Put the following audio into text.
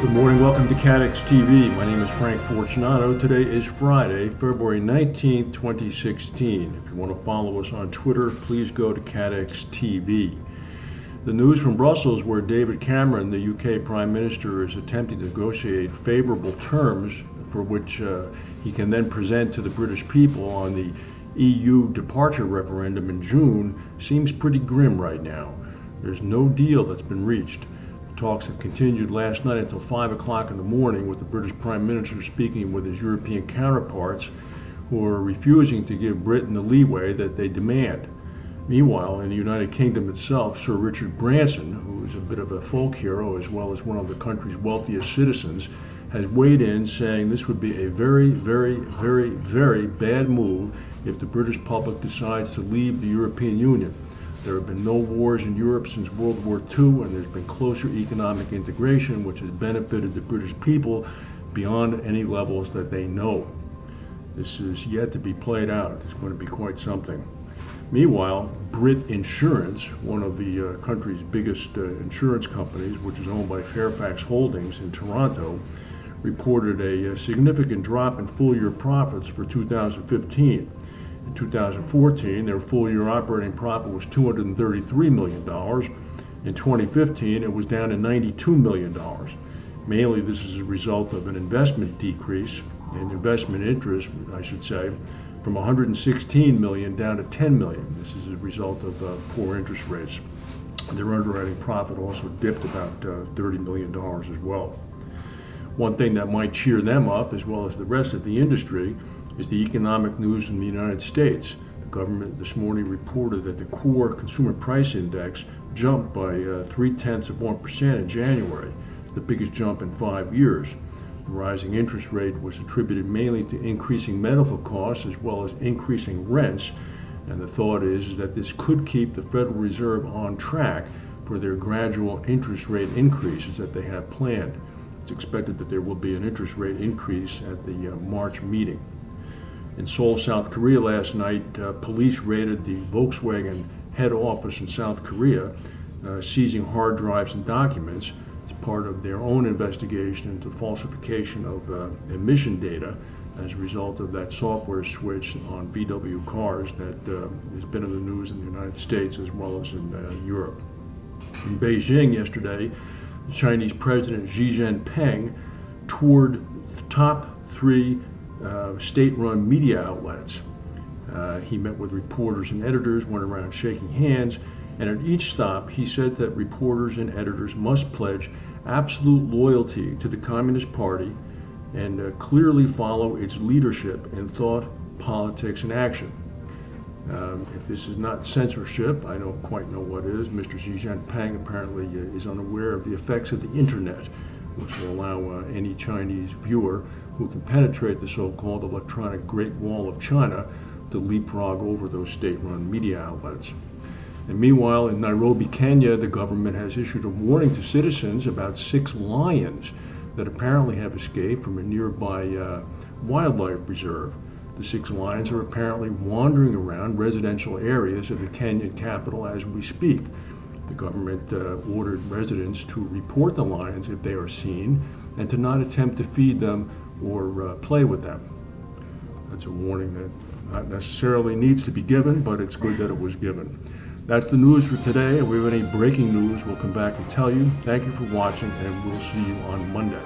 Good morning, welcome to CATEX TV. My name is Frank Fortunato. Today is Friday, February 19th, 2016. If you want to follow us on Twitter, please go to CATEX TV. The news from Brussels, where David Cameron, the UK Prime Minister, is attempting to negotiate favorable terms for which he can then present to the British people on the EU departure referendum in June, seems pretty grim right now. There's no deal that's been reached. Talks have continued last night until 5 o'clock in the morning, with the British Prime Minister speaking with his European counterparts, who are refusing to give Britain the leeway that they demand. Meanwhile, in the United Kingdom itself, Sir Richard Branson, who is a bit of a folk hero as well as one of the country's wealthiest citizens, has weighed in, saying this would be a very, very, very, very bad move if the British public decides to leave the European Union. There have been no wars in Europe since World War II, and there's been closer economic integration, which has benefited the British people beyond any levels that they know. This is yet to be played out. It's going to be quite something. Meanwhile, Brit Insurance, one of the country's biggest insurance companies, which is owned by Fairfax Holdings in Toronto, reported a significant drop in full-year profits for 2015. In 2014, their full-year operating profit was $233 million. In 2015, it was down to $92 million. Mainly, this is a result of an investment decrease in investment interest, I should say, from $116 million down to $10 million. This is a result of poor interest rates. Their underwriting profit also dipped about $30 million as well. One thing that might cheer them up, as well as the rest of the industry, is the economic news from the United States. The government this morning reported that the core consumer price index jumped by 0.3% in January, the biggest jump in 5 years. The rising interest rate was attributed mainly to increasing medical costs as well as increasing rents, and the thought is that this could keep the Federal Reserve on track for their gradual interest rate increases that they have planned. It's expected that there will be an interest rate increase at the March meeting. In Seoul, South Korea last night, police raided the Volkswagen head office in South Korea, seizing hard drives and documents as part of their own investigation into falsification of emission data as a result of that software switch on VW cars that has been in the news in the United States as well as in Europe. In Beijing yesterday, the Chinese President Xi Jinping toured the top three state-run media outlets. He met with reporters and editors, went around shaking hands, and at each stop he said that reporters and editors must pledge absolute loyalty to the Communist Party and clearly follow its leadership in thought, politics, and action. If this is not censorship, I don't quite know what is. Mr. Xi Jinping apparently is unaware of the effects of the internet, which will allow any Chinese viewer who can penetrate the so-called electronic Great Wall of China to leapfrog over those state-run media outlets. And meanwhile, in Nairobi, Kenya, the government has issued a warning to citizens about 6 lions that apparently have escaped from a nearby wildlife reserve. The 6 lions are apparently wandering around residential areas of the Kenyan capital as we speak. The government ordered residents to report the lions if they are seen and to not attempt to feed them or play with them. That's a warning that not necessarily needs to be given, but it's good that it was given. That's the news for today. If we have any breaking news, we'll come back and tell you. Thank you for watching, and we'll see you on Monday.